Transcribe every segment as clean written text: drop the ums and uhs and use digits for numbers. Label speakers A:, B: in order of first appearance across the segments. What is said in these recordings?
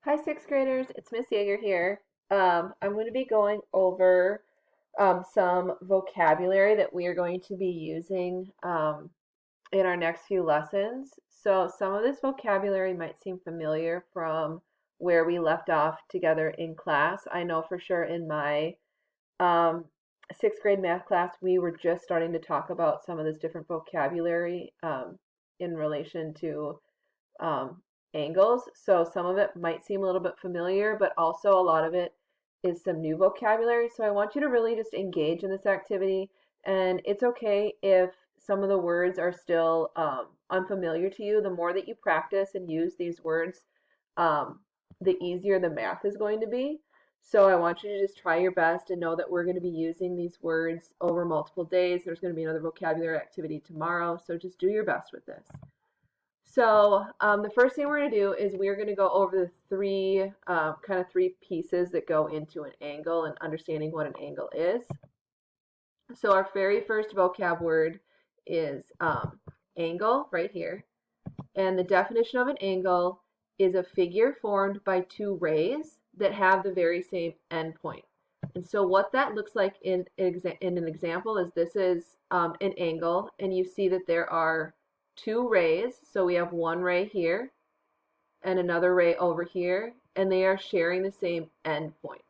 A: Hi, sixth graders. It's Miss Yeager here. I'm going to be going over some vocabulary that we are going to be using in our next few lessons. So, some of this vocabulary might seem familiar from where we left off together in class. I know for sure in my um, sixth grade math class, we were just starting to talk about some of this different vocabulary in relation to um, angles. So some of it might seem a little bit familiar, but also a lot of it is some new vocabulary. So I want you to really just engage in this activity. And it's okay if some of the words are still unfamiliar to you. The more that you practice and use these words, the easier the math is going to be. So I want you to just try your best and know that we're going to be using these words over multiple days. There's going to be another vocabulary activity tomorrow. So just do your best with this. So the first thing we're going to do is we're going to go over the three pieces that go into an angle and understanding what an angle is. So our very first vocab word is angle right here. And the definition of an angle is a figure formed by two rays that have the very same endpoint. And so what that looks like in an example is this is an angle, and you see that there are two rays. So we have one ray here and another ray over here, and they are sharing the same endpoint.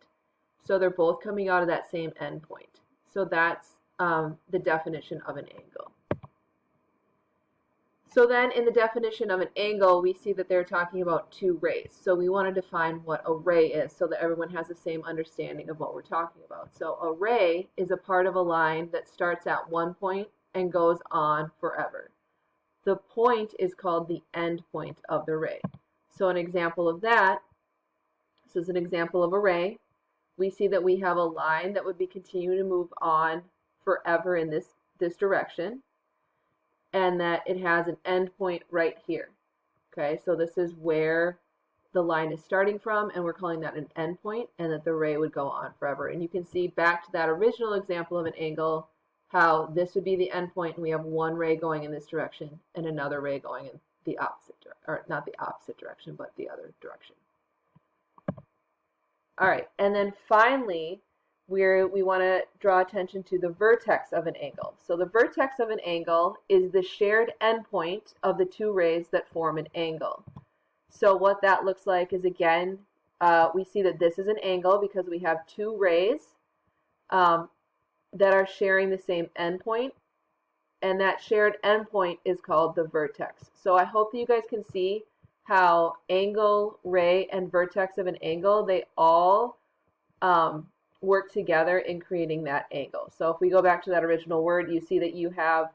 A: So they're both coming out of that same endpoint. So that's the definition of an angle. So then in the definition of an angle, we see that they're talking about two rays. So we want to define what a ray is so that everyone has the same understanding of what we're talking about. So a ray is a part of a line that starts at one point and goes on forever. The point is called the end point of the ray. So an example of that, this is an example of a ray. We see that we have a line that would be continuing to move on forever in this direction, and that it has an end point right here. Okay, so this is where the line is starting from, and we're calling that an end point, and that the ray would go on forever. And you can see back to that original example of an angle, how this would be the end point, and we have one ray going in this direction and another ray going in the opposite direction, or not the opposite direction, but the other direction. All right, and then finally, we want to draw attention to the vertex of an angle. So the vertex of an angle is the shared endpoint of the two rays that form an angle. So what that looks like is, again, we see that this is an angle because we have two rays that are sharing the same endpoint, and that shared endpoint is called the vertex. So I hope that you guys can see how angle, ray, and vertex of an angle, they all work together in creating that angle. So if we go back to that original word, you see that you have,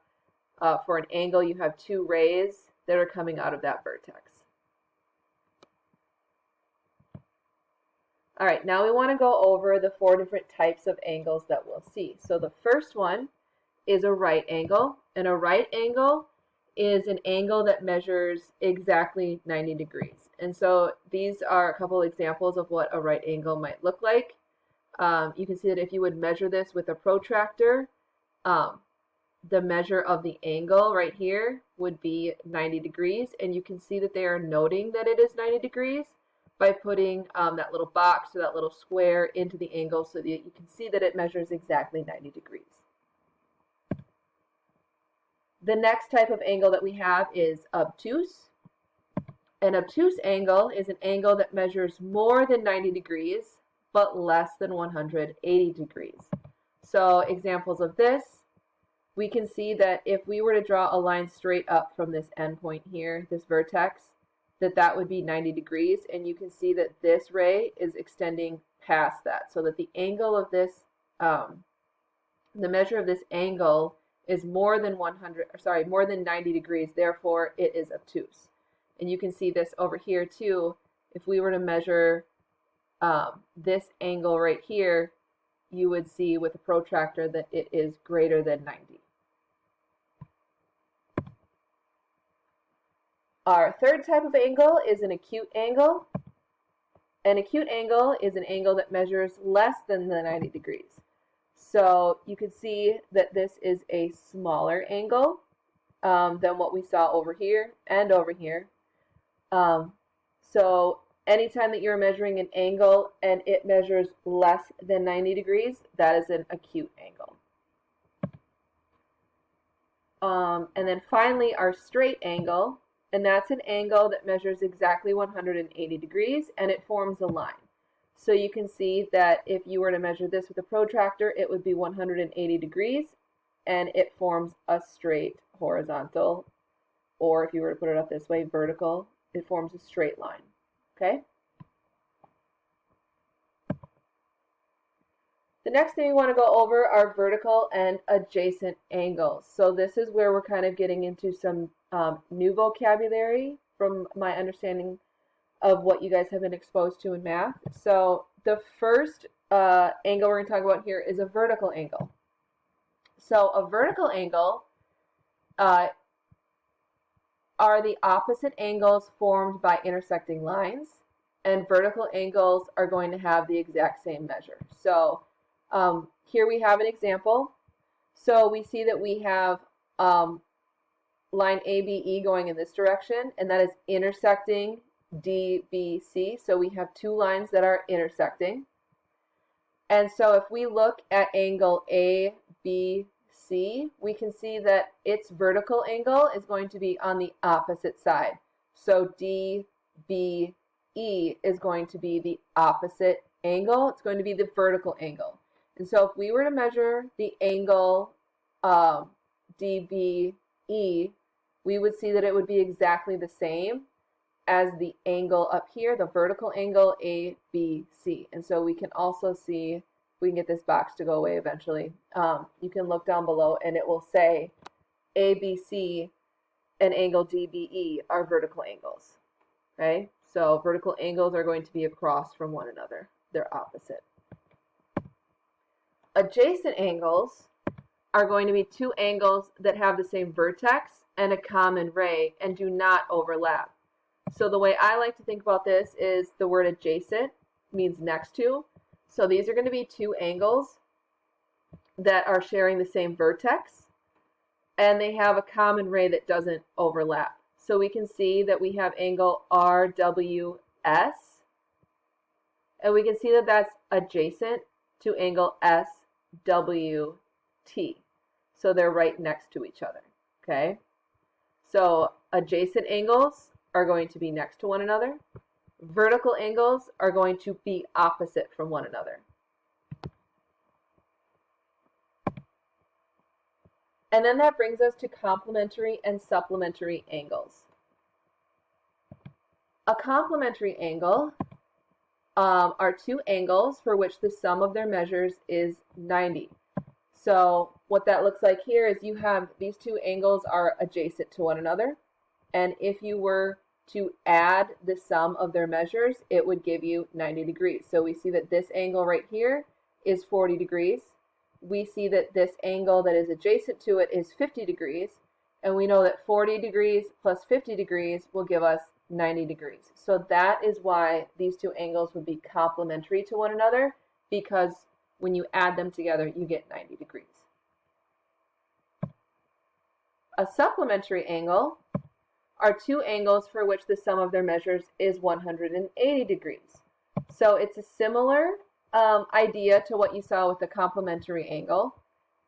A: for an angle, you have two rays that are coming out of that vertex. All right, now we want to go over the four different types of angles that we'll see. So the first one is a right angle, and a right angle is an angle that measures exactly 90 degrees. And so these are a couple examples of what a right angle might look like. You can see that if you would measure this with a protractor, the measure of the angle right here would be 90 degrees, and you can see that they are noting that it is 90 degrees by putting that little box or that little square into the angle so that you can see that it measures exactly 90 degrees. The next type of angle that we have is obtuse. An obtuse angle is an angle that measures more than 90 degrees but less than 180 degrees. So examples of this, we can see that if we were to draw a line straight up from this endpoint here, this vertex, that would be 90 degrees, and you can see that this ray is extending past that, so that the angle of this, the measure of this angle is more than 90 degrees, therefore it is obtuse. And you can see this over here too. If we were to measure this angle right here, you would see with a protractor that it is greater than 90. Our third type of angle is an acute angle. An acute angle is an angle that measures less than the 90 degrees. So you can see that this is a smaller angle than what we saw over here and over here. So Anytime that you're measuring an angle and it measures less than 90 degrees, that is an acute angle. And then finally, our straight angle, and that's an angle that measures exactly 180 degrees, and it forms a line. So you can see that if you were to measure this with a protractor, it would be 180 degrees, and it forms a straight horizontal, or if you were to put it up this way, vertical, it forms a straight line. Okay? The next thing we want to go over are vertical and adjacent angles. So this is where we're kind of getting into some new vocabulary from my understanding of what you guys have been exposed to in math. So the first angle we're going to talk about here is a vertical angle. So a vertical angle are the opposite angles formed by intersecting lines, and vertical angles are going to have the exact same measure. So here we have an example. So we see that we have line ABE going in this direction, and that is intersecting DBC. So we have two lines that are intersecting. And so if we look at angle ABC, we can see that its vertical angle is going to be on the opposite side. So DBE is going to be the opposite angle. It's going to be the vertical angle. And so if we were to measure the angle DBE, we would see that it would be exactly the same as the angle up here, the vertical angle ABC. And so we can also see, we can get this box to go away eventually. You can look down below and it will say ABC and angle DBE are vertical angles. Okay, so vertical angles are going to be across from one another. They're opposite. Adjacent angles are going to be two angles that have the same vertex and a common ray and do not overlap. So the way I like to think about this is the word adjacent means next to. So these are going to be two angles that are sharing the same vertex, and they have a common ray that doesn't overlap. So we can see that we have angle RWS, and we can see that that's adjacent to angle SWT. So they're right next to each other. Okay? So adjacent angles are going to be next to one another. Vertical angles are going to be opposite from one another. And then that brings us to complementary and supplementary angles. A complementary angle are two angles for which the sum of their measures is 90. So what that looks like here is you have these two angles are adjacent to one another, and if you were to add the sum of their measures, it would give you 90 degrees. So we see that this angle right here is 40 degrees. We see that this angle that is adjacent to it is 50 degrees, and we know that 40 degrees plus 50 degrees will give us 90 degrees. So that is why these two angles would be complementary to one another, because when you add them together, you get 90 degrees. A supplementary angle are two angles for which the sum of their measures is 180 degrees. So it's a similar idea to what you saw with the complementary angle,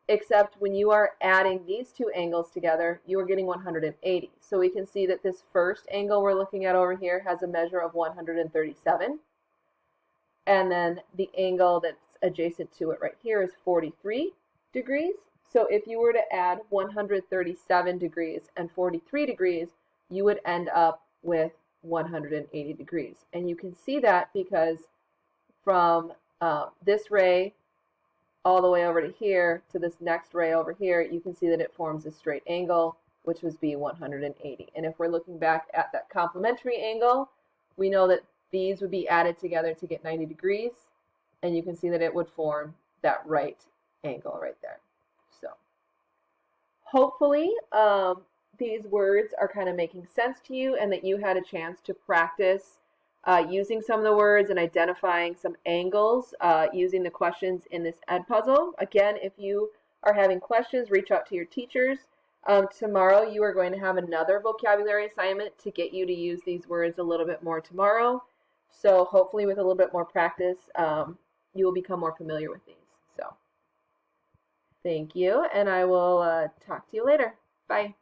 A: except when you are adding these two angles together, you are getting 180. So we can see that this first angle we're looking at over here has a measure of 137. And then the angle that's adjacent to it right here is 43 degrees. So if you were to add 137 degrees and 43 degrees, you would end up with 180 degrees. And you can see that because from this ray all the way over to here to this next ray over here, you can see that it forms a straight angle, which would be 180. And if we're looking back at that complementary angle, we know that these would be added together to get 90 degrees, and you can see that it would form that right angle right there. So hopefully these words are kind of making sense to you, and that you had a chance to practice using some of the words and identifying some angles using the questions in this Edpuzzle. Again, if you are having questions, reach out to your teachers. Tomorrow you are going to have another vocabulary assignment to get you to use these words a little bit more tomorrow. So hopefully with a little bit more practice, you will become more familiar with these. So thank you, and I will talk to you later. Bye.